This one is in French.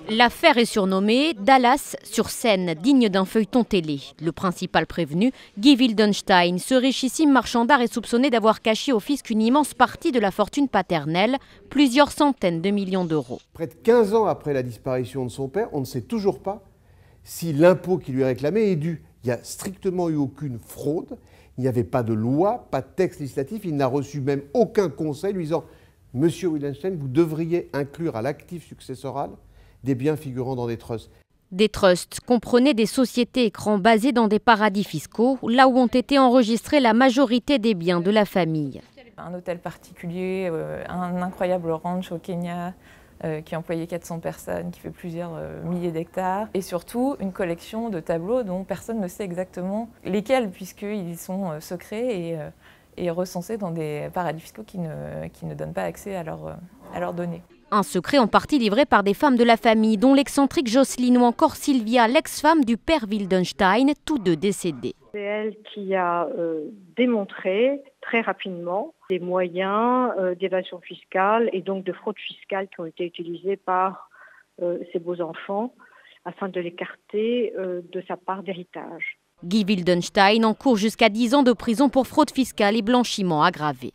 L'affaire est surnommée Dallas sur scène, digne d'un feuilleton télé. Le principal prévenu, Guy Wildenstein, ce richissime marchand d'art est soupçonné d'avoir caché au fisc une immense partie de la fortune paternelle, plusieurs centaines de millions d'euros. Près de 15 ans après la disparition de son père, on ne sait toujours pas si l'impôt qui lui est réclamé est dû. Il n'y a strictement eu aucune fraude, il n'y avait pas de loi, pas de texte législatif, il n'a reçu même aucun conseil lui disant « Monsieur Wildenstein, vous devriez inclure à l'actif successoral des biens figurant dans des trusts ». Des trusts comprenaient des sociétés écrans basées dans des paradis fiscaux, là où ont été enregistrés la majorité des biens de la famille. Un hôtel particulier, un incroyable ranch au Kenya qui employait 400 personnes, qui fait plusieurs milliers d'hectares. Et surtout, une collection de tableaux dont personne ne sait exactement lesquels, puisqu'ils sont secrets et recensés dans des paradis fiscaux qui ne donnent pas accès à leurs données. Un secret en partie livré par des femmes de la famille, dont l'excentrique Jocelyne ou encore Sylvia, l'ex-femme du père Wildenstein, tous deux décédés. C'est elle qui a démontré très rapidement des moyens d'évasion fiscale et donc de fraude fiscale qui ont été utilisés par ces beaux enfants afin de l'écarter de sa part d'héritage. Guy Wildenstein encourt jusqu'à 10 ans de prison pour fraude fiscale et blanchiment aggravé.